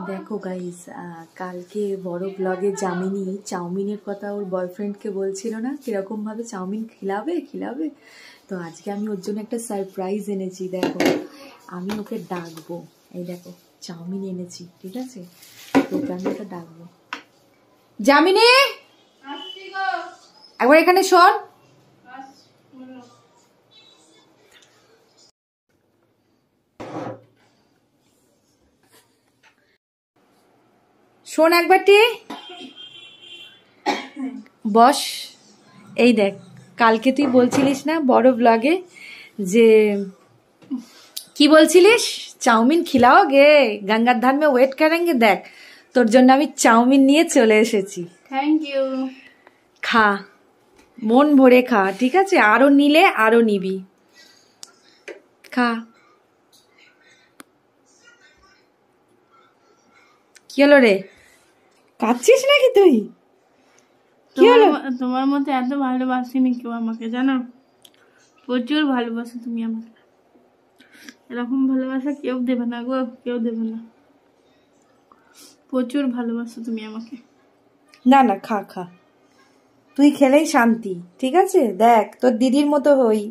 দেখো গাইস, কালকে বড় ব্লগে জামিনী চাউমিনের কথা ওর বয়ফ্রেন্ডকে বলছিল না কিরকম ভাবে চাউমিন খিলাবে। তো আজকে আমি ওর জন্য একটা সারপ্রাইজ এনেছি। দেখো, আমি ওকে ডাকবো। এই দেখো, চাউমিন এনেছি, ঠিক আছে? তোকে আমি ওকে ডাকবো। জামিনী, একবার এখানে শোন। শোন একবারটি, বস। এই দেখ, কালকে তুই বলছিলিস না বড় ব্লগে যে কি বলছিলিস, চাউমিন খিলাও গে, গঙ্গার ধার মে ওয়েট করেঙ্গে। দেখ, তোর জন্য আমি চাউমিন নিয়ে চলে এসেছি। Thank you. খা, মন ভরে খা, ঠিক আছে? আরো নিলে আরো নিবি, খা। কি হলো রে, কাঁদছিস নাকি তুই? তোমার মতো এত ভালোবাসিনি কেউ আমাকে, জানো? প্রচুর ভালোবাসো তুমি আমাকে। এরকম ভালোবাসা কেউ দেবে না গো, কেউ দেবে না। প্রচুর ভালোবাসো তুমি আমাকে। না না, খা খা, তুই খেলেই শান্তি, ঠিক আছে? দেখ, তোর দিদির মতো হই,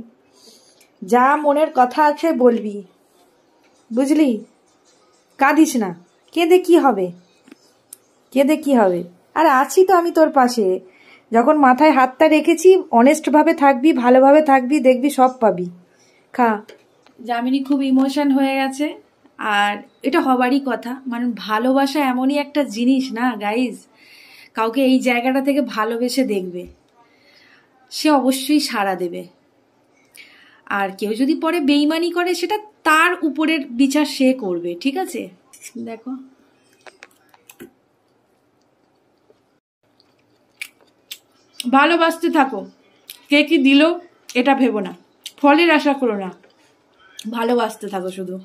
যা মনের কথা আছে বলবি, বুঝলি? কাঁদিস না, কেঁদে কি হবে, কেঁদে কি হবে? আর আছি তো আমি তোর পাশে। যখন মাথায় হাতটা রেখেছি, অনেস্ট ভাবে থাকবি, ভালোভাবে থাকবি, দেখবি সব পাবি। খা। জামিনী খুব ইমোশন হয়ে গেছে, আর এটা হবারই কথা। মানে ভালোবাসা এমনই একটা জিনিস না গাইজ, কাউকে এই জায়গাটা থেকে ভালোবেসে দেখবে, সে অবশ্যই সাড়া দেবে। আর কেউ যদি পরে বেইমানি করে, সেটা তার উপরের বিচার সে করবে, ঠিক আছে? দেখো, ভালোবাসতে থাকো। কে কি দিল এটা ভেবো না, ফলের আশা করো না, ভালোবাসতে থাকো শুধু।